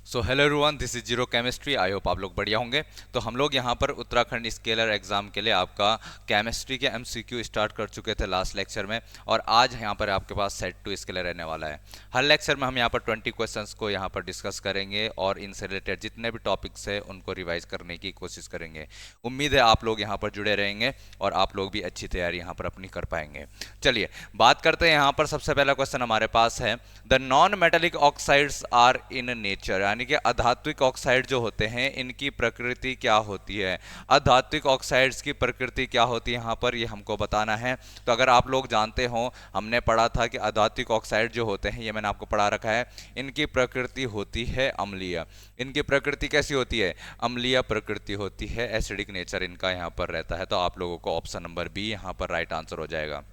So hello everyone, this is zero chemistry. I hope आप लोग बढ़िया होंगे। तो हम लोग यहाँ पर उत्तराखंड स्केलर एग्जाम के लिए आपका केमिस्ट्री के एमसीक्यू स्टार्ट कर चुके थे लास्ट लेक्चर में, और आज यहाँ पर आपके पास सेट टू स्केलर रहने वाला है। हर लेक्चर में हम यहाँ पर 20 क्वेश्चंस को यहाँ पर डिस्कस करेंगे और इनसे रिलेटेड जितने भी टॉपिक्स है उनको रिवाइज करने की कोशिश करेंगे। उम्मीद है आप लोग यहाँ पर जुड़े रहेंगे और आप लोग भी अच्छी तैयारी यहाँ पर अपनी कर पाएंगे। चलिए बात करते हैं। यहाँ पर सबसे पहला क्वेश्चन हमारे पास है, the non metallic oxides are in nature, यानी कि अधात्विक ऑक्साइड जो होते हैं इनकी प्रकृति क्या होती है। अधात्विक ऑक्साइड्स की प्रकृति क्या होती है यहाँ पर ये हमको बताना है। तो अगर आप लोग जानते हो, हमने पढ़ा था कि अधात्विक ऑक्साइड जो होते हैं, ये मैंने आपको पढ़ा रखा है, इनकी प्रकृति होती है अम्लीय। इनकी प्रकृति कैसी होती है? अम्लीय प्रकृति होती है, एसिडिक नेचर इनका यहाँ पर रहता है। तो आप लोगों को ऑप्शन नंबर बी यहाँ पर राइट आंसर हो जाएगा।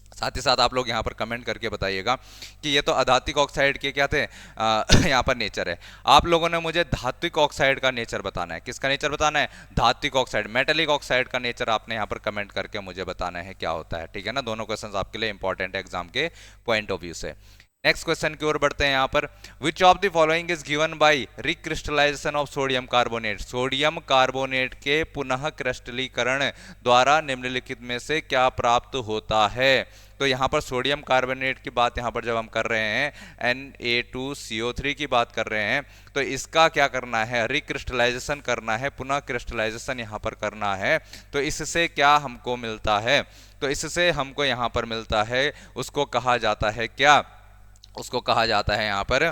साथ ही साथ आप लोग यहाँ पर कमेंट करके बताइएगा कि ये तो अधात्विक ऑक्साइड के क्या थे यहाँ पर नेचर है। आप लोगों ने मुझे धात्विक ऑक्साइड का नेचर बताना है। किसका नेचर बताना है? धात्विक ऑक्साइड, मेटेलिक ऑक्साइड का नेचर आपने यहाँ पर कमेंट करके मुझे बताना है क्या होता है। ठीक है ना? दोनों क्वेश्चन आपके लिए इंपॉर्टेंट है एग्जाम के पॉइंट ऑफ व्यू से। नेक्स्ट क्वेश्चन की ओर बढ़ते हैं। यहाँ पर which of the following is given by recrystallisation of sodium carbonate, sodium carbonate के पुनः क्रिस्टलीकरण द्वारा निम्नलिखित में से क्या प्राप्त होता है। तो यहाँ पर सोडियम कार्बोनेट की बात यहाँ पर जब हम कर रहे हैं, Na2CO3 की बात कर रहे हैं, तो इसका क्या करना है? रिक्रिस्टलाइजेशन करना है, पुनः क्रिस्टलाइजेशन यहाँ पर करना है। तो इससे क्या हमको मिलता है? तो इससे हमको यहाँ पर मिलता है, उसको कहा जाता है क्या? उसको कहा जाता है यहाँ पर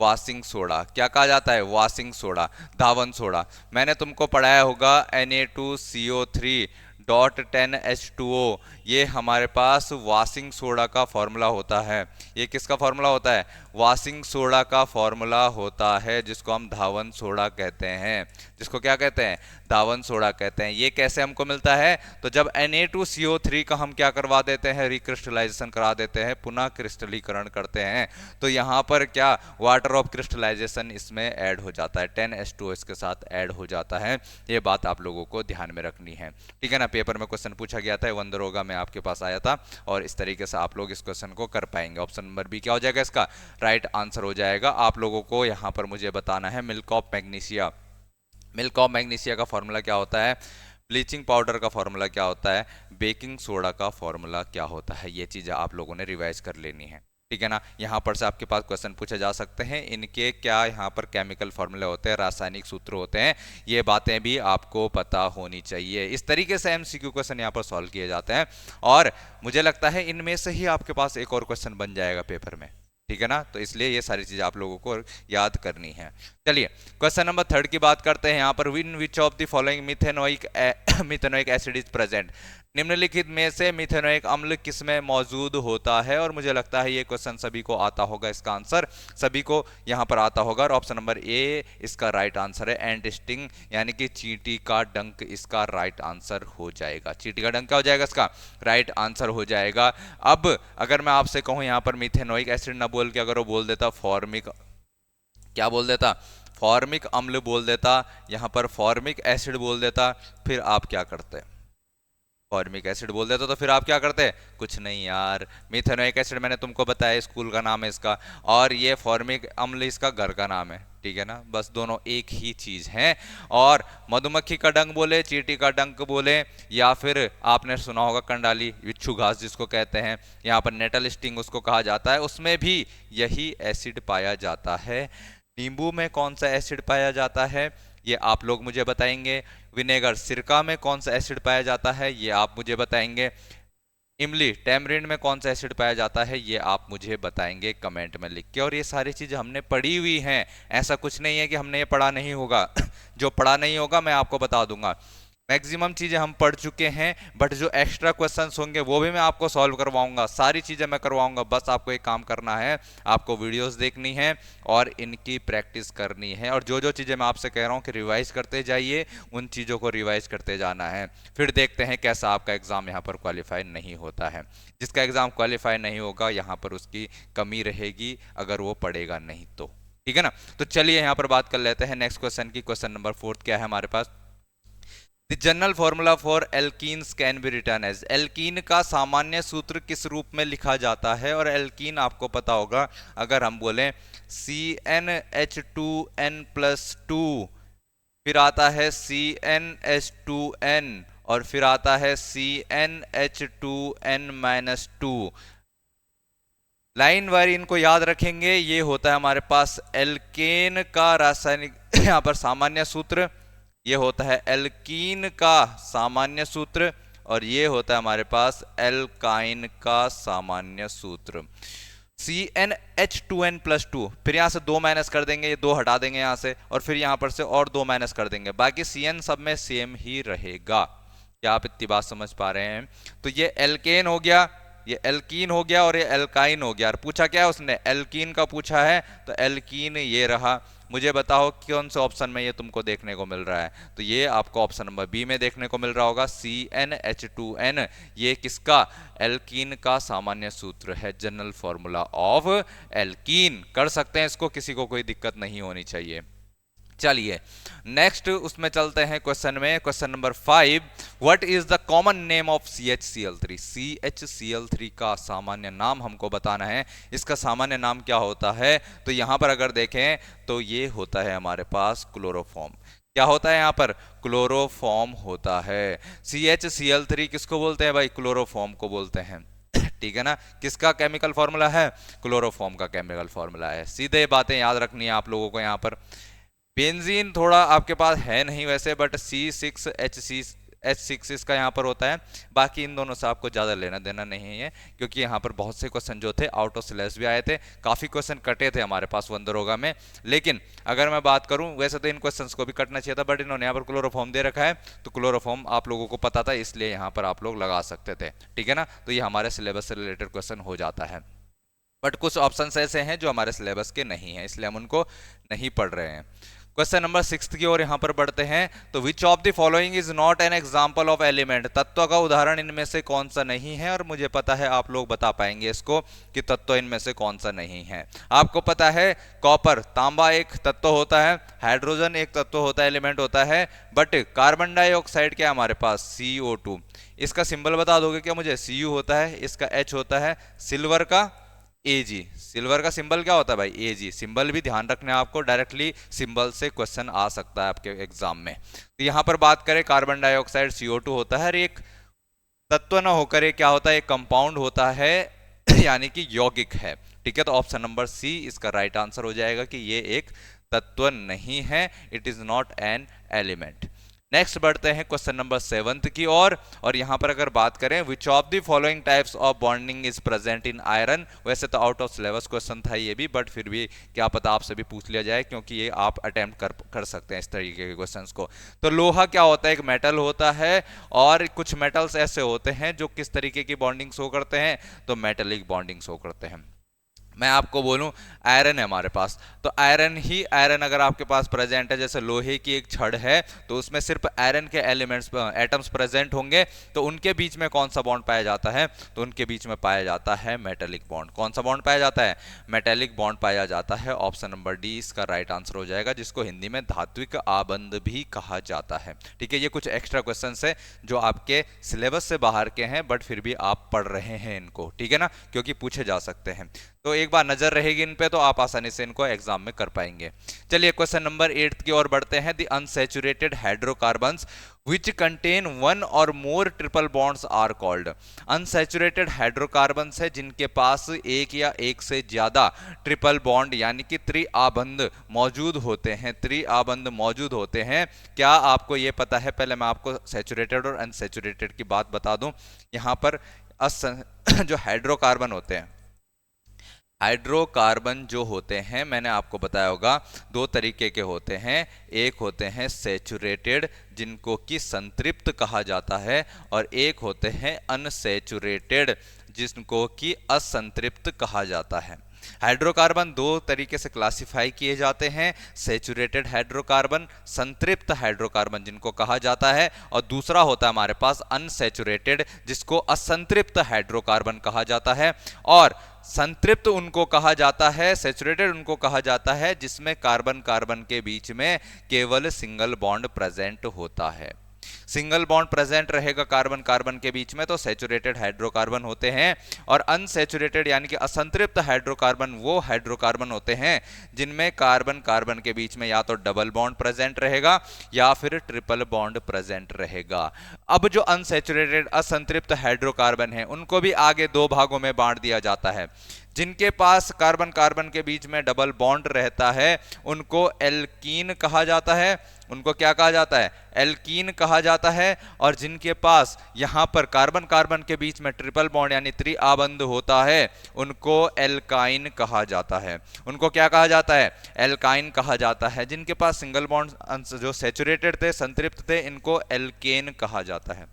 वाशिंग सोडा। क्या कहा जाता है? वाशिंग सोडा, धावन सोडा। मैंने तुमको पढ़ाया होगा Na2CO3 डॉट 10H2O, ये हमारे पास वाशिंग सोडा का फॉर्मूला होता है। ये किसका फॉर्मूला होता है? वाशिंग सोडा का फॉर्मूला होता है, जिसको हम धावन सोडा कहते हैं। जिसको क्या कहते हैं? धावन सोडा कहते हैं। ये कैसे हमको मिलता है? तो जब Na2CO3 का हम क्या करवा देते हैं? रिक्रिस्टलाइजेशन करा देते हैं, पुनः क्रिस्टलीकरण करते हैं, तो यहाँ पर क्या वाटर ऑफ क्रिस्टलाइजेशन इसमें ऐड हो जाता है, 10H2O इसके साथ ऐड हो जाता है। ये बात आप लोगों को ध्यान में रखनी है। ठीक है ना? पेपर में क्वेश्चन पूछा गया था, वंदरोगा में आपके पास आया था, और इस तरीके से आप लोग इस क्वेश्चन को कर पाएंगे। ऑप्शन नंबर बी क्या हो जाएगा? इसका राइट आंसर हो जाएगा। आप लोगों को यहाँ पर मुझे बताना है milk of magnesia. Milk of magnesia का फॉर्मूला क्या होता है? ब्लीचिंग पाउडर का फॉर्मूला क्या होता है? बेकिंग सोडा का फॉर्मूला क्या होता है? ये चीज़ें आप लोगों ने रिवाइज कर लेनी है। ठीक है ना? यहाँ पर से आपके पास क्वेश्चन पूछे जा सकते हैं, इनके क्या यहाँ पर केमिकल फॉर्मूले होते हैं, रासायनिक सूत्र होते हैं, ये बातें भी आपको पता होनी चाहिए। इस तरीके से एमसीक्यू क्वेश्चन यहाँ पर सॉल्व किए जाते हैं, और मुझे लगता है इनमें से ही आपके पास एक और क्वेश्चन बन जाएगा पेपर में। ठीक है ना? तो इसलिए ये सारी चीजें आप लोगों को याद करनी है। चलिए क्वेश्चन नंबर 3 की बात करते हैं। यहाँ पर win which of the following methanoic acid is present, निम्नलिखित में से मिथेनोइक अम्ल किसमें मौजूद होता है। और मुझे लगता है ये क्वेश्चन सभी को आता होगा, इसका आंसर सभी को यहाँ पर आता होगा, और ऑप्शन नंबर ए इसका राइट आंसर है। एंट स्टिंग, यानी कि चींटी का डंक इसका राइट आंसर हो जाएगा। चींटी का डंक क्या हो जाएगा? इसका राइट आंसर हो जाएगा। अब अगर मैं आपसे कहूं यहाँ पर मिथेनोइक एसिड ना बोल के अगर वो बोल देता फॉर्मिक, क्या बोल देता? फॉर्मिक अम्ल बोल देता, यहाँ पर फॉर्मिक एसिड बोल देता, फिर आप क्या करते? फॉर्मिक एसिड बोल देता तो फिर आप क्या करते? कुछ नहीं यार। मिथेनोइक एसिड मैंने तुमको बताया स्कूल का नाम है इसका, और ये फॉर्मिक अम्ल इसका घर का नाम है। ठीक है ना? बस दोनों एक ही चीज है। और मधुमक्खी का डंक बोले, चींटी का डंक बोले, या फिर आपने सुना होगा कंडाली बिच्छू घास जिसको कहते हैं, यहाँ पर नेटल स्टिंग उसको कहा जाता है, उसमें भी यही एसिड पाया जाता है। नींबू में कौन सा एसिड पाया जाता है? ये आप लोग मुझे बताएंगे। विनेगर, सिरका में कौन सा एसिड पाया जाता है? ये आप मुझे बताएंगे। इमली, टैमरिंड में कौन सा एसिड पाया जाता है? ये आप मुझे बताएंगे कमेंट में लिख के। और ये सारी चीजें हमने पढ़ी हुई हैं, ऐसा कुछ नहीं है कि हमने ये पढ़ा नहीं होगा। जो पढ़ा नहीं होगा मैं आपको बता दूंगा। मैक्सिमम चीजें हम पढ़ चुके हैं, बट जो एक्स्ट्रा क्वेश्चंस होंगे वो भी मैं आपको सॉल्व करवाऊंगा, सारी चीजें मैं करवाऊंगा। बस आपको एक काम करना है, आपको वीडियोस देखनी है और इनकी प्रैक्टिस करनी है। और जो जो चीजें मैं आपसे कह रहा हूं कि रिवाइज करते जाइए, उन चीजों को रिवाइज करते जाना है। फिर देखते हैं कैसा आपका एग्जाम यहाँ पर क्वालिफाई नहीं होता है। जिसका एग्जाम क्वालिफाई नहीं होगा यहाँ पर उसकी कमी रहेगी, अगर वो पढ़ेगा नहीं तो। ठीक है ना? तो चलिए यहाँ पर बात कर लेते हैं नेक्स्ट क्वेश्चन की। क्वेश्चन नंबर 4 क्या है हमारे पास? The general formula for alkenes can be written as, alkene का सामान्य सूत्र किस रूप में लिखा जाता है? और एल्कीन आपको पता होगा, अगर हम बोलें CnH2n+2, फिर आता है CnH2n, और फिर आता है CnH2n-2। लाइन वारी इनको याद रखेंगे। ये होता है हमारे पास एल्केन का रासायनिक यहां पर सामान्य सूत्र, ये होता है एल्कीन का सामान्य सूत्र, और ये होता है हमारे पास एल्काइन का सामान्य सूत्र। CnH2n+2, फिर यहां से 2 माइनस कर देंगे, ये 2 हटा देंगे यहां से, और फिर यहां पर से और 2 माइनस कर देंगे, बाकी Cn सब में सेम ही रहेगा। क्या आप इतनी बात समझ पा रहे हैं? तो ये एल्केन हो गया, ये एल्कीन हो गया, और ये एल्काइन हो गया। और पूछा क्या है उसने? एल्कीन का पूछा है, तो एल्कीन ये रहा। मुझे बताओ कौन से ऑप्शन में ये तुमको देखने को मिल रहा है? तो ये आपको ऑप्शन नंबर बी में देखने को मिल रहा होगा, CnH2n। ये किसका? एल्कीन का सामान्य सूत्र है, जनरल फॉर्मूला ऑफ एल्कीन। कर सकते हैं इसको, किसी को कोई दिक्कत नहीं होनी चाहिए। चलिए नेक्स्ट उसमें चलते हैं क्वेश्चन में। Question number 5, what is the common name of CHCl3? CHCl3 का सामान्य नाम हमको बताना है। इसका सामान्य नाम क्या होता है? तो यहां पर अगर देखें तो ये होता है हमारे पास क्लोरोफॉर्म। क्या होता है यहां पर? क्लोरोफॉर्म होता है। CHCl3 किसको बोलते हैं भाई? क्लोरोफॉर्म को बोलते हैं। ठीक है ना? किसका केमिकल फॉर्मूला है? क्लोरोफॉर्म का केमिकल फॉर्मूला है। सीधे बातें याद रखनी है आप लोगों को। यहां पर बेंजीन थोड़ा आपके पास है नहीं वैसे, बट C6H6 इसका यहाँ पर होता है। बाकी इन दोनों से आपको ज़्यादा लेना देना नहीं है, क्योंकि यहाँ पर बहुत से क्वेश्चन जो थे आउट ऑफ सिलेबस भी आए थे, काफ़ी क्वेश्चन कटे थे हमारे पास वन दरोगा में। लेकिन अगर मैं बात करूँ, वैसे तो इन क्वेश्चंस को भी कटना चाहिए था, बट इन्होंने यहाँ पर क्लोरोफॉर्म दे रखा है, तो क्लोरोफॉर्म आप लोगों को पता था, इसलिए यहाँ पर आप लोग लगा सकते थे। ठीक है ना? तो ये हमारे सिलेबस से रिलेटेड क्वेश्चन हो जाता है। बट कुछ ऑप्शंस ऐसे हैं जो हमारे सिलेबस के नहीं हैं, इसलिए हम उनको नहीं पढ़ रहे हैं। क्वेश्चन नंबर 6 की ओर यहां पर बढ़ते हैं। तो विच of the following is not an example of element? तत्व का उदाहरण इनमें से कौन सा नहीं है? और मुझे पता है आप लोग बता पाएंगे इसको कि तत्व इनमें से कौन सा नहीं है। आपको पता है कॉपर, तांबा एक तत्व होता है, हाइड्रोजन एक तत्व होता है, एलिमेंट होता है, बट कार्बन डाइऑक्साइड क्या हमारे पास? CO2। इसका सिंबल बता दोगे क्या मुझे? Cu होता है, इसका H होता है, सिल्वर का Ag। सिल्वर का सिंबल क्या होता है भाई? Ag। सिंबल भी ध्यान रखना है आपको, डायरेक्टली सिंबल से क्वेश्चन आ सकता है आपके एग्जाम में। तो यहां पर बात करें, कार्बन डाइऑक्साइड CO2 होता है, और एक तत्व ना होकर ये क्या होता है? एक कंपाउंड होता है, यानी कि यौगिक है। ठीक है? तो ऑप्शन नंबर सी इसका राइट आंसर हो जाएगा कि ये एक तत्व नहीं है, it is not an element. Next बढ़ते हैं क्वेश्चन नंबर 7 की ओर, और यहां पर अगर बात करें, विच of the following types of bonding is present in iron? वैसे तो आउट ऑफ सिलेबस क्वेश्चन था ये भी, बट फिर भी क्या पता आपसे भी पूछ लिया जाए, क्योंकि ये आप अटेम्प्ट कर सकते हैं इस तरीके के क्वेश्चंस को। तो लोहा क्या होता है? एक मेटल होता है, और कुछ मेटल्स ऐसे होते हैं जो किस तरीके की बॉन्डिंग शो करते हैं? तो मेटेलिक बॉन्डिंग शो करते हैं। मैं आपको बोलूं, आयरन है हमारे पास, तो आयरन अगर आपके पास प्रेजेंट है, जैसे लोहे की एक छड़ है, तो उसमें सिर्फ आयरन के एलिमेंट्स एटम्स प्रेजेंट होंगे, तो उनके बीच में कौन सा बॉन्ड पाया जाता है? तो उनके बीच में पाया जाता है मेटेलिक बॉन्ड। कौन सा बॉन्ड पाया जाता है? मेटेलिक बॉन्ड पाया जाता है। ऑप्शन नंबर डी इसका राइट आंसर हो जाएगा, जिसको हिंदी में धात्विक आबंध भी कहा जाता है। ठीक है? ये कुछ एक्स्ट्रा क्वेश्चन है जो आपके सिलेबस से बाहर के हैं, बट फिर भी आप पढ़ रहे हैं इनको। ठीक है ना? क्योंकि पूछे जा सकते हैं, तो एक बार नजर रहेगी इन पे, तो आप आसानी से इनको एग्जाम में कर पाएंगे। चलिए क्वेश्चन नंबर 8 की ओर बढ़ते हैं। The unsaturated hydrocarbons which contain one or more triple bonds are called? Unsaturated hydrocarbons है जिनके पास एक या एक से ज्यादा ट्रिपल बॉन्ड यानी कि त्रिआबंध मौजूद होते हैं, त्रिआबंध मौजूद होते हैं। क्या आपको ये पता है? पहले मैं आपको सैचुरेटेड और अनसैचुरेटेड की बात बता दूं। यहां पर जो हाइड्रोकार्बन होते हैं, हाइड्रोकार्बन जो होते हैं, मैंने आपको बताया होगा, दो तरीके के होते हैं। एक होते हैं सैचुरेटेड, जिनको कि संतृप्त कहा जाता है, और एक होते हैं अनसैचुरेटेड, जिनको कि असंतृप्त कहा जाता है। हाइड्रोकार्बन दो तरीके से क्लासिफाई किए जाते हैं, सैचुरेटेड हाइड्रोकार्बन, संतृप्त हाइड्रोकार्बन जिनको कहा जाता है, और दूसरा होता है हमारे पास अनसैचुरेटेड, जिसको असंतृप्त हाइड्रोकार्बन कहा जाता है। और संतृप्त उनको कहा जाता है, सैचुरेटेड उनको कहा जाता है जिसमें कार्बन कार्बन के बीच में केवल सिंगल बॉन्ड प्रेजेंट होता है। सिंगल बॉन्ड प्रेजेंट रहेगा कार्बन कार्बन के बीच में तो सैचुरेटेड हाइड्रोकार्बन होते हैं, और अनसैचुरेटेड यानी कि असंतृप्त हाइड्रोकार्बन वो हाइड्रोकार्बन होते हैं जिनमें कार्बन कार्बन के बीच में या तो डबल बॉन्ड प्रेजेंट रहेगा या फिर ट्रिपल बॉन्ड प्रेजेंट रहेगा। अब जो अनसैचुरेटेड असंतृप्त हाइड्रोकार्बन है उनको भी आगे दो भागों में बांट दिया जाता है। जिनके पास कार्बन कार्बन के बीच में डबल बॉन्ड रहता है उनको एल्कीन कहा जाता है, उनको क्या कहा जाता है, एल्कीन कहा जाता है। और जिनके पास यहां पर कार्बन कार्बन के बीच में ट्रिपल बॉन्ड यानी त्रिआबंध होता है उनको एल्काइन कहा जाता है। उनको क्या कहा जाता है, एल्काइन कहा जाता है। जिनके पास सिंगल बॉन्ड जो सैचुरेटेड थे, संतृप्त थे, इनको एल्केन कहा जाता है।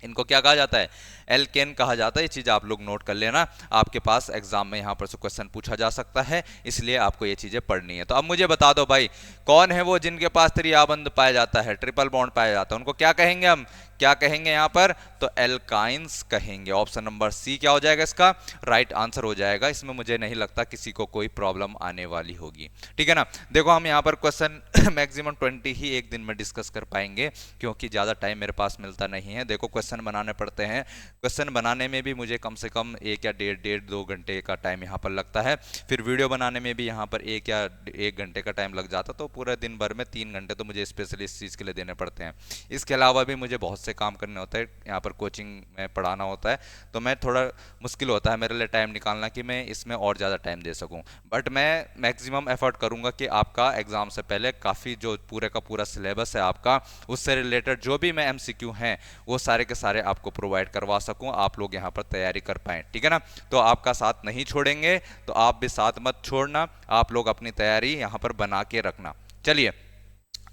इनको क्या कहा जाता है, एल्केन कहा जाता है। ये चीज आप लोग नोट कर लेना, आपके पास एग्जाम में यहां पर से क्वेश्चन पूछा जा सकता है, इसलिए आपको ये चीजें पढ़नी है। तो अब मुझे बता दो भाई, कौन है वो जिनके पास त्रिआबंध पाया जाता है, ट्रिपल बॉन्ड पाया जाता है, उनको क्या कहेंगे हम, क्या कहेंगे यहां पर, तो एल्काइंस कहेंगे। ऑप्शन नंबर सी क्या हो जाएगा, इसका राइट आंसर हो जाएगा। इसमें मुझे नहीं लगता किसी को कोई प्रॉब्लम आने वाली होगी, ठीक है ना। देखो हम यहां पर क्वेश्चन मैक्सिमम 20 ही एक दिन में डिस्कस कर पाएंगे क्योंकि ज्यादा टाइम मेरे पास मिलता नहीं है। देखो क्वेश्चन बनाने पड़ते हैं, क्वेश्चन बनाने में भी मुझे कम से कम 1 या 1.5-2 घंटे का टाइम यहाँ पर लगता है। फिर वीडियो बनाने में भी यहाँ पर 1 या 1 घंटे का टाइम लग जाता, तो पूरे दिन भर में 3 घंटे तो मुझे स्पेशली इस चीज़ के लिए देने पड़ते हैं। इसके अलावा भी मुझे बहुत से काम करने होते हैं, यहाँ पर कोचिंग में पढ़ाना होता है, तो मैं थोड़ा मुश्किल होता है मेरे लिए टाइम निकालना कि मैं इसमें और ज़्यादा टाइम दे सकूँ। बट मैं मैक्सिमम एफर्ट करूँगा कि आपका एग्जाम से पहले काफ़ी जो पूरे का पूरा सिलेबस है आपका, उससे रिलेटेड जो भी मैं MCQ हैं वो सारे के सारे आपको प्रोवाइड करवा सकूं, आप लोग यहां पर तैयारी कर पाएं, ठीक है ना। तो आपका साथ नहीं छोड़ेंगे, तो आप भी साथ मत छोड़ना, आप लोग अपनी तैयारी यहां पर बना के रखना। चलिए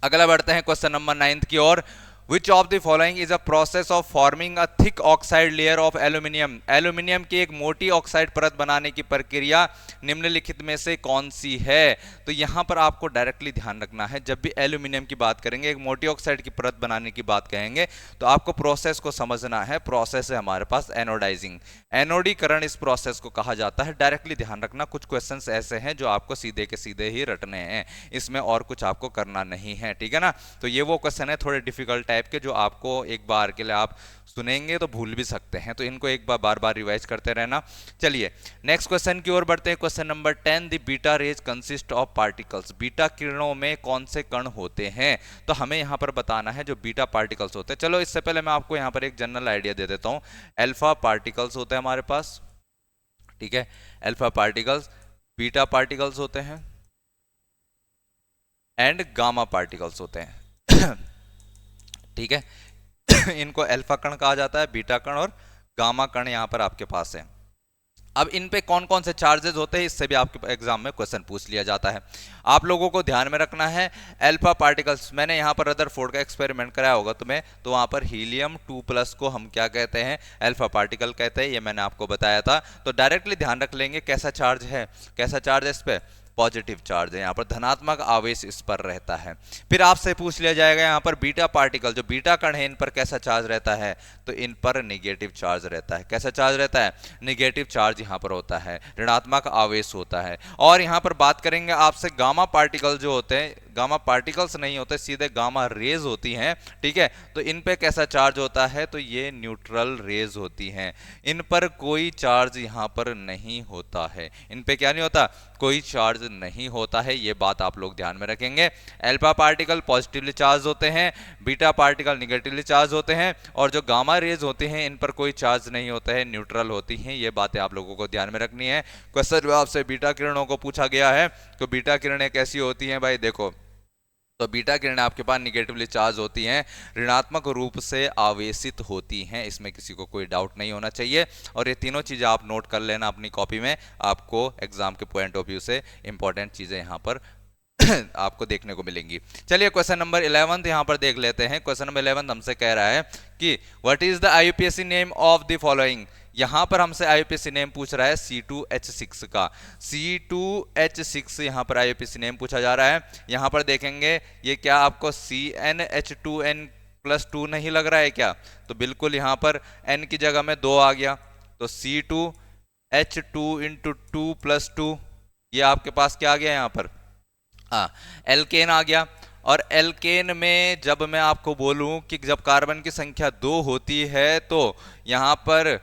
अगला बढ़ते हैं क्वेश्चन नंबर 9 की ओर। Which of the following is a process of forming a thick oxide layer of aluminium? Aluminium की एक मोटी ऑक्साइड परत बनाने की प्रक्रिया निम्नलिखित में से कौन सी है? तो यहां पर आपको डायरेक्टली ध्यान रखना है, जब भी एल्यूमिनियम की बात करेंगे, एक मोटी ऑक्साइड की परत बनाने की बात कहेंगे, तो आपको प्रोसेस को समझना है। प्रोसेस है हमारे पास एनोडाइजिंग, एनोडीकरण इस प्रोसेस को कहा जाता है। डायरेक्टली ध्यान रखना, कुछ क्वेश्चंस ऐसे हैं जो आपको सीधे के सीधे ही रटने हैं, इसमें और कुछ आपको करना नहीं है, ठीक है ना। तो ये वो क्वेश्चन है थोड़े डिफिकल्ट टाइप के, जो आपको एक बार के लिए आप सुनेंगे तो भूल भी सकते हैं, तो इनको एक बार बार रिवाइज करते रहना। चलिए नेक्स्ट क्वेश्चन की ओर बढ़ते हैं। Question number 10, the beta raise consist of particles. Beta किरणों में कौन से कण होते हैं? तो हमें यहां पर बताना है जो बीटा पार्टिकल्स होते हैं। चलो इससे पहले मैं आपको यहां पर एक जनरल आइडिया दे देता हूं। अल्फा पार्टिकल्स होते हैं हमारे पास, ठीक है, अल्फा पार्टिकल्स, बीटा पार्टिकल्स होते हैं एंड गामा पार्टिकल्स होते हैं ठीक है इनको अल्फा कण कहा जाता है, बीटा कण और गामा कण यहां पर आपके पास है। अब इन पे कौन कौन से चार्जेस होते हैं, इससे भी आपके एग्जाम में क्वेश्चन पूछ लिया जाता है। आप लोगों को ध्यान में रखना है अल्फा पार्टिकल्स, मैंने यहां पर रदरफोर्ड का एक्सपेरिमेंट कराया होगा तुम्हें, तो वहां पर हीलियम 2+ को हम क्या कहते हैं, अल्फा पार्टिकल कहते हैं, ये मैंने आपको बताया था। तो डायरेक्टली ध्यान रख लेंगे कैसा चार्ज है, कैसा चार्ज है इस पे, पॉजिटिव चार्ज है, यहाँ पर धनात्मक आवेश इस पर रहता है। फिर आपसे पूछ लिया जाएगा यहाँ पर बीटा पार्टिकल, जो बीटा कण है, इन पर कैसा चार्ज रहता है, तो इन पर निगेटिव चार्ज रहता है। कैसा चार्ज रहता है, निगेटिव चार्ज यहाँ पर होता है, ऋणात्मक आवेश होता है। और यहाँ पर बात करेंगे आपसे गामा पार्टिकल जो होते हैं, गामा पार्टिकल्स नहीं होते, सीधे गामा रेज होती हैं, ठीक है। तो इन पे कैसा चार्ज होता है, तो ये न्यूट्रल रेज होती हैं, इन पर कोई चार्ज यहाँ पर नहीं होता है, इन पे क्या नहीं होता, कोई चार्ज नहीं होता है। ये बात आप लोग ध्यान में रखेंगे। अल्फा पार्टिकल पॉजिटिवली चार्ज होते हैं, बीटा पार्टिकल निगेटिवली चार्ज होते हैं, और जो गामा रेज होते हैं इन पर कोई चार्ज नहीं होता है, न्यूट्रल होती हैं। ये बातें आप लोगों को ध्यान में रखनी है। क्वेश्चन आपसे बीटा किरणों को पूछा गया है, तो बीटा किरणें कैसी होती हैं भाई, देखो तो बीटा किरणें आपके पास निगेटिवली चार्ज होती हैं, ऋणात्मक रूप से आवेशित होती हैं, इसमें किसी को कोई डाउट नहीं होना चाहिए। और ये तीनों चीजें आप नोट कर लेना अपनी कॉपी में, आपको एग्जाम के पॉइंट ऑफ व्यू से इंपॉर्टेंट चीजें यहाँ पर आपको देखने को मिलेंगी। चलिए क्वेश्चन नंबर 11 यहां पर देख लेते हैं। क्वेश्चन नंबर 11 हमसे कह रहा है कि what is the IUPAC name of the following. यहां पर हमसे IUPAC नेम पूछ रहा है C2H6 का, C2H6 यहां पर IUPAC नेम पूछा जा रहा है। यहां पर देखेंगे ये क्या आपको CnH2n+2 नहीं लग रहा है क्या, तो बिल्कुल यहां पर n की जगह में 2 आ गया, तो C2H2 × 2+2, ये आपके पास क्या आ गया यहाँ पर, एल्केन आ गया। और एल्केन में जब मैं आपको बोलूं कि जब कार्बन की संख्या 2 होती है तो यहाँ पर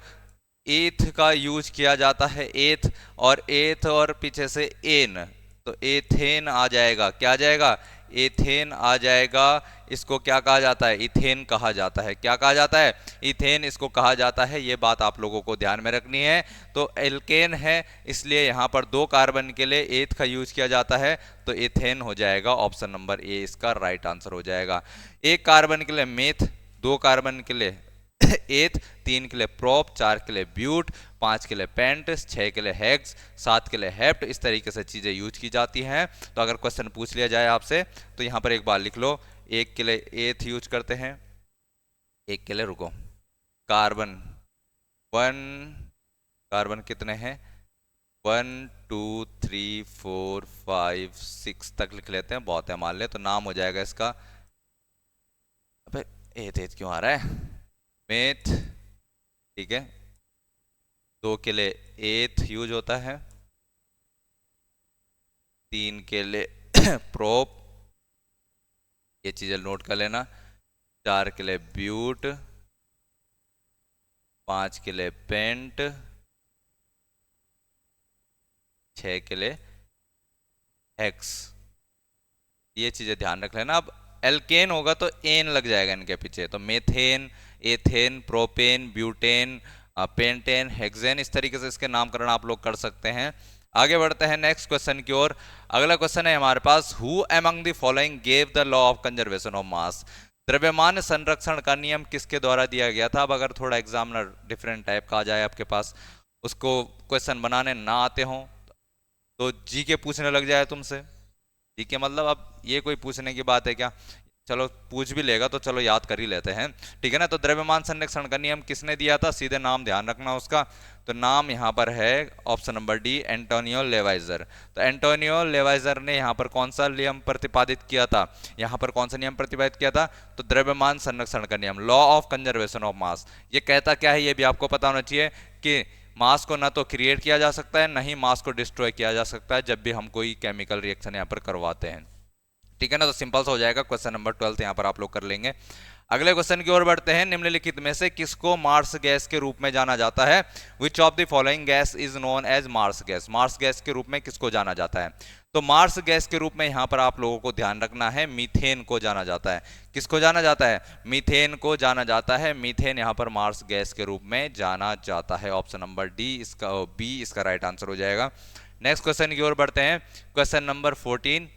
एथ का यूज किया जाता है, एथ, और एथ और पीछे से एन, तो एथेन आ जाएगा। क्या आ जाएगा? एथेन आ जाएगा। इसको क्या कहा जाता है? इथेन कहा जाता है। क्या कहा जाता है? इथेन इसको कहा जाता है। ये बात आप लोगों को ध्यान में रखनी है। तो एल्केन है, इसलिए यहाँ पर 2 कार्बन के लिए एथ का यूज किया जाता है, तो एथेन हो जाएगा। ऑप्शन नंबर ए इसका राइट आंसर हो जाएगा। 1 कार्बन के लिए मेथ, 2 कार्बन के लिए एथ, 3 के लिए प्रोप, 4 के लिए ब्यूट, 5 के लिए पेंट, 6 के लिए हेक्स, 7 के लिए हेप्ट। इस तरीके से चीजें यूज की जाती हैं। तो अगर क्वेश्चन पूछ लिया जाए आपसे तो यहां पर एक बार लिख लो, 1 के लिए एथ यूज करते हैं, 1 के लिए रुको कार्बन 1, कार्बन कितने हैं? 1 2 3 4 5 6 तक लिख लेते हैं, बहुत है मान ले। तो नाम हो जाएगा इसका, अबे एथ एथ क्यों आ रहा है? मेथ, ठीक है। 2 के लिए एथ यूज होता है, 3 के लिए प्रोप, ये चीजें नोट कर लेना, 4 के लिए ब्यूट, 5 के लिए पेंट, 6 के लिए हेक्स। ये चीजें ध्यान रख लेना। अब एल्केन होगा तो एन लग जाएगा इनके पीछे, तो methane, ethane, propane, butane, pentane, hexane, इस तरीके से इसके नामकरण आप लोग कर सकते हैं। आगे बढ़ते हैं नेक्स्ट क्वेश्चन की ओर। अगला क्वेश्चन है हमारे पास, who among the following gave the law of conservation of mass? द्रव्यमान संरक्षण का नियम किसके द्वारा दिया गया था? अब अगर थोड़ा एग्जामिनर डिफरेंट टाइप का आ जाए आपके पास, उसको क्वेश्चन बनाने ना आते हो तो जी के पूछने लग जाए तुमसे, ठीक है, मतलब अब ये कोई पूछने की बात है क्या? चलो पूछ भी लेगा तो चलो याद कर ही लेते हैं, ठीक है ना। तो द्रव्यमान संरक्षण का नियम किसने दिया था? सीधे नाम ध्यान रखना उसका। तो नाम यहाँ पर है ऑप्शन नंबर डी, एंटोनियो लेवाइजर। तो एंटोनियो लेवाइजर ने यहाँ पर कौन सा नियम प्रतिपादित किया था? यहाँ पर कौन सा नियम प्रतिपादित किया था? तो द्रव्यमान संरक्षण का नियम, लॉ ऑफ कंजर्वेशन ऑफ मास। ये कहता क्या है ये भी आपको पता होना चाहिए कि मास को ना तो क्रिएट किया जा सकता है, ना ही मास को डिस्ट्रॉय किया जा सकता है जब भी हम कोई केमिकल रिएक्शन यहाँ पर करवाते हैं, ठीक है ना। तो सिंपल सा हो जाएगा। क्वेश्चन नंबर 12 यहाँ पर आप लोग कर लेंगे। अगले क्वेश्चन की ओर बढ़ते हैं। निम्नलिखित में से किसको मार्स गैस के रूप में जाना जाता है? Which of the following gas is known as marsh gas? Marsh gas के रूप में किसको जाना जाता है? तो मार्स गैस के रूप में यहां पर आप लोगों को ध्यान रखना है, मीथेन को जाना जाता है। किसको जाना जाता है? मीथेन को जाना जाता है। मीथेन यहां पर मार्स गैस के रूप में जाना जाता है। ऑप्शन नंबर डी इसका, बी इसका राइट आंसर हो जाएगा। नेक्स्ट क्वेश्चन की ओर बढ़ते हैं। क्वेश्चन नंबर 14,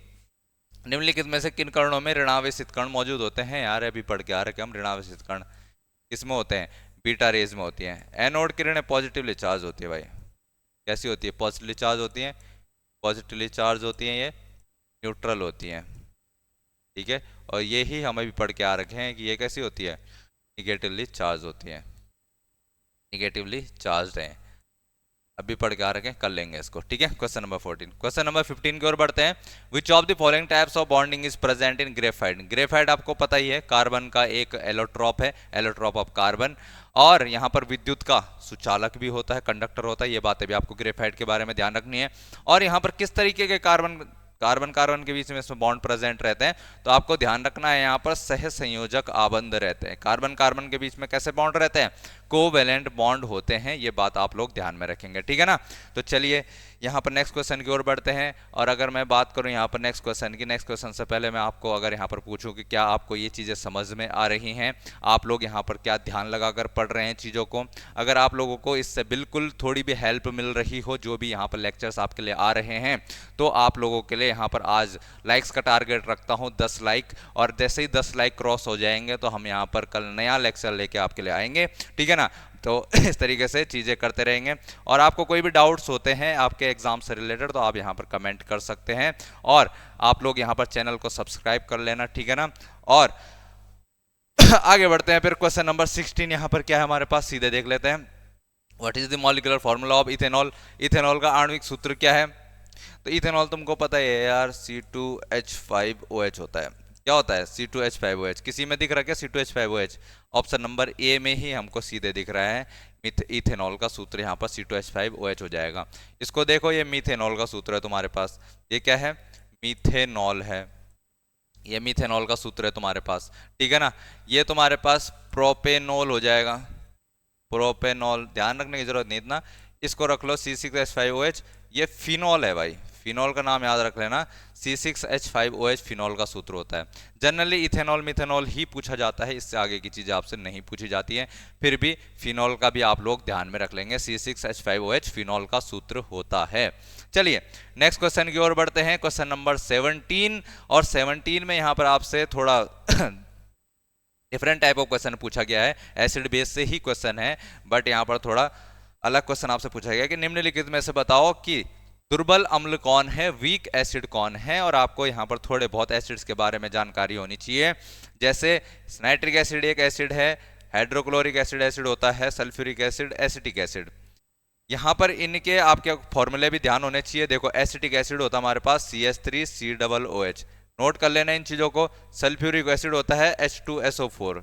निम्नलिखित में से किन कणों में ऋणावेशित कण मौजूद होते हैं? यार अभी पढ़ के आ रहे हम, ऋणावेशित कण किसमें होते हैं? बीटा रेज में होती हैं। एनोड किरणें पॉजिटिवली चार्ज होती है भाई। कैसी होती है? पॉजिटिवली चार्ज होती हैं। पॉजिटिवली चार्ज होती हैं, ये न्यूट्रल होती हैं, ठीक है। और ये ही हमें भी पढ़ के आ रखे हैं कि ये कैसी होती है? निगेटिवली चार्ज होती है, निगेटिवली चार्ज है। अभी पढ़ के आ रखे कर लेंगे इसको, ठीक है। Question number 14। क्वेश्चन नंबर 15 की ओर बढ़ते हैं। विच of the following types of bonding is present in graphite? Graphite आपको पता ही है, कार्बन का एक एलोट्रॉप है, एलोट्रॉप ऑफ कार्बन। और यहाँ पर विद्युत का सुचालक भी होता है, कंडक्टर होता है। ये बातें भी आपको ग्रेफाइट के बारे में ध्यान रखनी है। और यहाँ पर किस तरीके के कार्बन कार्बन के बीच में इसमें बॉन्ड प्रेजेंट रहते हैं? तो आपको ध्यान रखना है यहाँ पर सह संयोजक आबंध रहते हैं। कार्बन कार्बन के बीच में कैसे बॉन्ड रहते हैं? कोवेलेंट बॉन्ड होते हैं। ये बात आप लोग ध्यान में रखेंगे, ठीक है ना। तो चलिए यहाँ पर नेक्स्ट क्वेश्चन की ओर बढ़ते हैं। और अगर मैं बात करूँ यहाँ पर नेक्स्ट क्वेश्चन की, नेक्स्ट क्वेश्चन से पहले मैं आपको अगर यहाँ पर पूछूं कि क्या आपको ये चीज़ें समझ में आ रही हैं, आप लोग यहाँ पर क्या ध्यान लगाकर पढ़ रहे हैं चीज़ों को। अगर आप लोगों को इससे बिल्कुल थोड़ी भी हेल्प मिल रही हो, जो भी यहाँ पर लेक्चर्स आपके लिए आ रहे हैं, तो आप लोगों के लिए यहाँ पर आज लाइक्स का टारगेट रखता हूँ 10 लाइक। और जैसे ही 10 लाइक क्रॉस हो जाएंगे तो हम यहाँ पर कल नया लेक्चर लेके आपके लिए आएंगे, ठीक है ना। तो इस तरीके से चीज़ें करते रहेंगे। और आपको कोई भी डाउट्स होते हैं आपके एग्जाम से रिलेटेड तो आप यहाँ पर कमेंट कर सकते हैं। और आप लोग यहाँ पर चैनल को सब्सक्राइब कर लेना, ठीक है ना। और आगे बढ़ते हैं फिर। क्वेश्चन नंबर 16 यहाँ पर क्या है हमारे पास, सीधे देख लेते हैं। What is the molecular formula of ethanol? Ethanol का आणविक सूत्र क्या है? तो इथेनॉल तुमको पता है यार, C2H5OH होता है। क्या होता है? C2H5OH। किसी में दिख रहा है क्या C2H5OH? ऑप्शन नंबर ए में ही हमको सीधे दिख रहा है। इथेनॉल का सूत्र यहाँ पर C2H5OH हो जाएगा। इसको देखो, ये मीथेनॉल का सूत्र है तुम्हारे पास। ये क्या है? मीथेनॉल है। ये मीथेनॉल का सूत्र है तुम्हारे पास, ठीक है ना। ये तुम्हारे पास प्रोपेनॉल हो जाएगा, प्रोपेनॉल, ध्यान रखने की जरूरत नहीं इतना, इसको रख लो C6H5OH। ये फिनॉल है भाई, फिनॉल का नाम याद रख लेना, C6H5OH फिनॉल का सूत्र होता है। जनरली इथेनॉल मिथेनॉल ही पूछा जाता है, इससे आगे की चीजें आपसे नहीं पूछी जाती हैं, फिर भी फिनॉल का भी आप लोग ध्यान में रख लेंगे, C6H5OH फिनॉल का सूत्र होता है। चलिए नेक्स्ट क्वेश्चन की ओर बढ़ते हैं, क्वेश्चन नंबर 17। और 17 में यहां पर आपसे थोड़ा डिफरेंट टाइप ऑफ क्वेश्चन पूछा गया है, एसिड बेस से ही क्वेश्चन है, बट यहां पर थोड़ा अलग क्वेश्चन आपसे पूछा गया कि निम्नलिखित में से बताओ कि दुर्बल अम्ल कौन है, वीक एसिड कौन है। और आपको यहां पर थोड़े बहुत एसिड्स के बारे में जानकारी होनी चाहिए, जैसे नाइट्रिक एसिड एक एसिड है, हाइड्रोक्लोरिक एसिड एसिड होता है, सल्फ्यूरिक एसिड, एसिटिक एसिड। यहां पर इनके आपके फॉर्मूले भी ध्यान होने चाहिए। देखो एसिटिक एसिड होता है हमारे पास CH3COOH, नोट कर लेना इन चीजों को। सल्फ्यूरिक एसिड होता है H2SO4,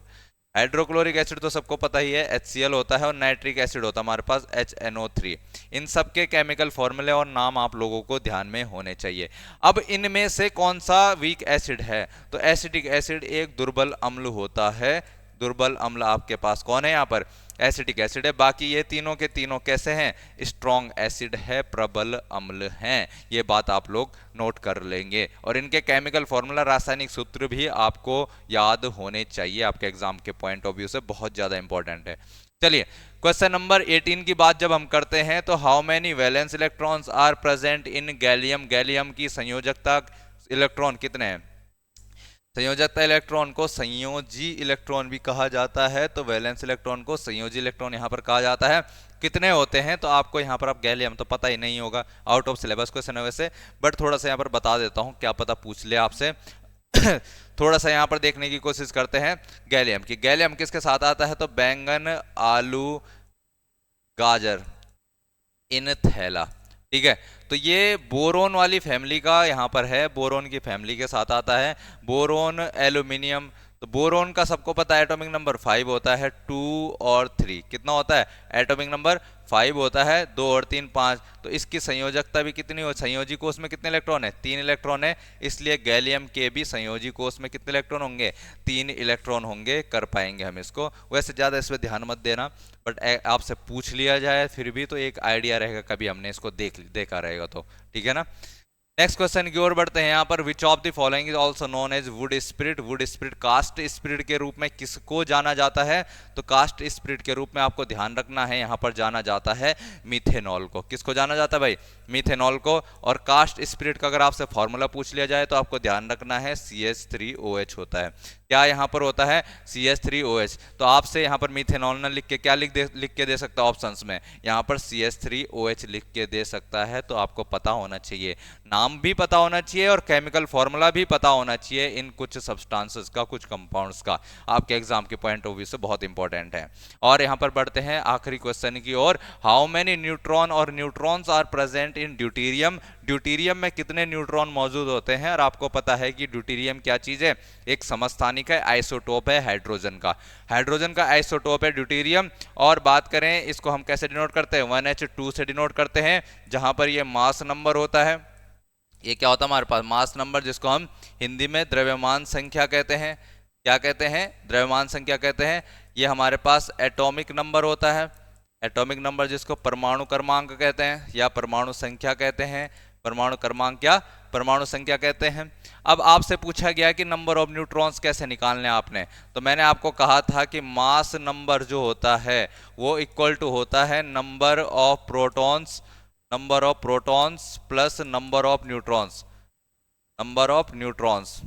हाइड्रोक्लोरिक एसिड तो सबको पता ही है HCl होता है, और नाइट्रिक एसिड होता है हमारे पास HNO3। इन सब के केमिकल फॉर्मूले और नाम आप लोगों को ध्यान में होने चाहिए। अब इनमें से कौन सा वीक एसिड है, तो एसिटिक एसिड एक दुर्बल अम्ल होता है। दुर्बल अम्ल आपके पास कौन है, यहाँ पर एसिटिक एसिड है। बाकी ये तीनों के तीनों कैसे हैं, स्ट्रॉन्ग एसिड है, प्रबल अम्ल हैं। ये बात आप लोग नोट कर लेंगे, और इनके केमिकल फॉर्मूला, रासायनिक सूत्र भी आपको याद होने चाहिए, आपके एग्जाम के पॉइंट ऑफ व्यू से बहुत ज्यादा इंपॉर्टेंट है। चलिए क्वेश्चन नंबर 18 की बात जब हम करते हैं, तो how many valence electrons are present in gallium. Gallium की संयोजकता इलेक्ट्रॉन कितने हैं, संयोजकता इलेक्ट्रॉन को संयोजी इलेक्ट्रॉन भी कहा जाता है, तो वैलेंस इलेक्ट्रॉन को संयोजी इलेक्ट्रॉन यहां पर कहा जाता है। कितने होते हैं, तो आपको यहां पर, आप गैलियम तो पता ही नहीं होगा, आउट ऑफ सिलेबस क्वेश्चन है वैसे, बट थोड़ा सा यहां पर बता देता हूं, क्या पता पूछ ले आपसे। थोड़ा सा यहां पर देखने की कोशिश करते हैं गैलियम की। गैलियम किसके साथ आता है, तो बैंगन, आलू, गाजर, इन थैला, ठीक है। तो ये बोरोन वाली फैमिली का यहां पर है, बोरोन की फैमिली के साथ आता है। बोरोन, एल्यूमिनियम, तो बोरोन का सबको पता है एटॉमिक नंबर 5 होता है, 2 और 3 कितना होता है, एटॉमिक नंबर 5 होता है, 2 और 3 5। तो इसकी संयोजकता भी कितनी हो, संयोजी कोष में कितने इलेक्ट्रॉन है, 3 इलेक्ट्रॉन है, इसलिए गैलियम के भी संयोजी कोष में कितने इलेक्ट्रॉन होंगे, 3 इलेक्ट्रॉन होंगे। कर पाएंगे हम इसको, वैसे ज्यादा इस पर ध्यान मत देना, बट आपसे पूछ लिया जाए फिर भी तो एक आइडिया रहेगा, कभी हमने इसको देखा रहेगा तो, ठीक है ना। नेक्स्ट क्वेश्चन की ओर बढ़ते हैं। यहाँ पर which of the following is also known as wood spirit. Wood spirit cast spirit के रूप में किसको जाना जाता है, तो कास्ट स्पिरिट के रूप में आपको ध्यान रखना है, यहाँ पर जाना जाता है मीथेनॉल को। किसको जाना जाता है भाई, मीथेनॉल को। और कास्ट स्पिरिट का अगर आपसे फॉर्मूला पूछ लिया जाए तो आपको ध्यान रखना है CH3OH होता है। क्या यहाँ पर होता है, CH3OH। तो आपसे यहाँ पर मीथेनॉल न लिख के क्या लिख के दे सकता है ऑप्शंस में, यहाँ पर CH3OH लिख के दे सकता है। तो आपको पता होना चाहिए, नाम भी पता होना चाहिए और केमिकल फॉर्मूला भी पता होना चाहिए इन कुछ सब्सटेंसेस का, कुछ कंपाउंड्स का, आपके एग्जाम के पॉइंट ऑफ व्यू से बहुत इंपॉर्टेंट है। और यहाँ पर बढ़ते हैं आखिरी क्वेश्चन की ओर। हाउ मेनी न्यूट्रॉन और neutrons are present in deuterium. Deuterium में कितने न्यूट्रॉन मौजूद होते हैं, और आपको पता है कि ड्यूटेरियम क्या चीज है, एक समस्थानिक है, आइसोटोप है हाइड्रोजन का। हाइड्रोजन का आइसोटोप है ड्यूटेरियम। और बात करें इसको हम कैसे डिनोट करते हैं, 1H2 से डिनोट करते हैं, जहां पर ये मास नंबर होता है। ये क्या होता है हमारे पास, मास नंबर, जिसको हम हिंदी में द्रव्यमान संख्या कहते हैं। क्या कहते हैं, द्रव्यमान संख्या कहते हैं। ये हमारे पास एटॉमिक नंबर होता है, एटॉमिक नंबर जिसको परमाणु क्रमांक कहते हैं या परमाणु संख्या कहते हैं। परमाणु क्रमांक या परमाणु संख्या कहते हैं। अब आपसे पूछा गया कि नंबर ऑफ न्यूट्रॉन्स कैसे निकालने आपने, तो मैंने आपको कहा था कि मास नंबर जो होता है वो इक्वल टू होता है number of protons, number of protons plus number of neutrons, number of neutrons.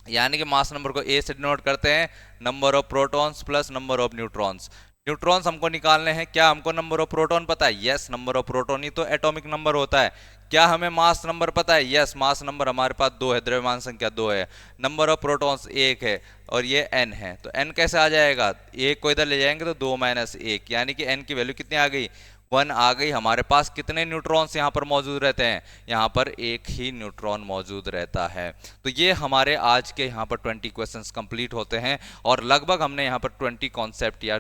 यानी कि मास नंबर को ए से डिनोट करते हैं, number of protons plus number of neutrons. Neutrons हमको निकालने हैं, क्या हमको नंबर ऑफ प्रोटॉन पता है, यस, नंबर ऑफ प्रोटॉन ही तो एटॉमिक नंबर होता है। क्या हमें मास नंबर पता है, यस, मास नंबर हमारे पास 2 है, द्रव्यमान संख्या 2 है। नंबर ऑफ प्रोटॉन्स 1 है और ये n है, तो n कैसे आ जाएगा, 1 को इधर ले जाएंगे तो 2 - 1, यानी कि n की वैल्यू कितनी आ गई, 1 आ गई। हमारे पास कितने न्यूट्रॉन्स यहाँ पर मौजूद रहते हैं, यहाँ पर एक ही न्यूट्रॉन मौजूद रहता है। तो ये हमारे आज के यहाँ पर 20 क्वेश्चंस कंप्लीट होते हैं और लगभग हमने यहाँ पर 20 कॉन्सेप्ट या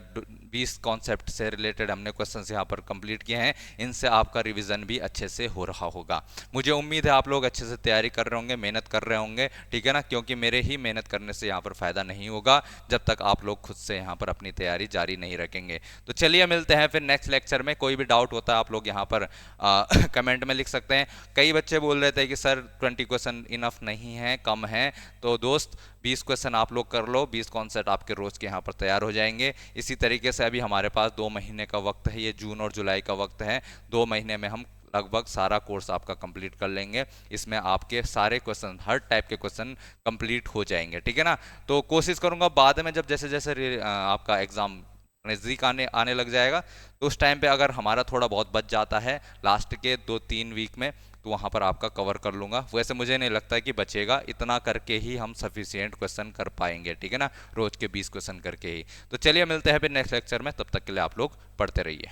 20 कॉन्सेप्ट से रिलेटेड हमने क्वेश्चंस यहाँ पर कंप्लीट किए हैं, इनसे आपका रिवीजन भी अच्छे से हो रहा होगा। मुझे उम्मीद है आप लोग अच्छे से तैयारी कर रहे होंगे, मेहनत कर रहे होंगे, ठीक है ना, क्योंकि मेरे ही मेहनत करने से यहाँ पर फायदा नहीं होगा जब तक आप लोग खुद से यहाँ पर अपनी तैयारी जारी नहीं रखेंगे। तो चलिए मिलते हैं फिर नेक्स्ट लेक्चर में। कोई भी डाउट होता है आप लोग यहाँ पर कमेंट में लिख सकते हैं। कई बच्चे बोल रहे थे कि सर 20 क्वेश्चन इनफ नहीं है, कम है, तो दोस्त 20 क्वेश्चन आप लोग कर लो, 20 कॉन्सेप्ट आपके रोज के यहाँ पर तैयार हो जाएंगे। इसी तरीके से अभी हमारे पास 2 महीने का वक्त है, ये जून और जुलाई का वक्त है। 2 महीने में हम लगभग सारा कोर्स आपका कंप्लीट कर लेंगे। इसमें आपके सारे क्वेश्चन, हर टाइप के क्वेश्चन कंप्लीट हो जाएंगे, ठीक है ना। तो कोशिश करूंगा बाद में जब जैसे जैसे आपका एग्जाम नज़दीक आने लग जाएगा, तो उस टाइम पे अगर हमारा थोड़ा बहुत बच जाता है लास्ट के 2-3 वीक में, तो वहाँ पर आपका कवर कर लूँगा। वैसे मुझे नहीं लगता कि बचेगा, इतना करके ही हम सफिशिएंट क्वेश्चन कर पाएंगे, ठीक है ना, रोज के 20 क्वेश्चन करके ही। तो चलिए मिलते हैं फिर नेक्स्ट लेक्चर में, तब तक के लिए आप लोग पढ़ते रहिए।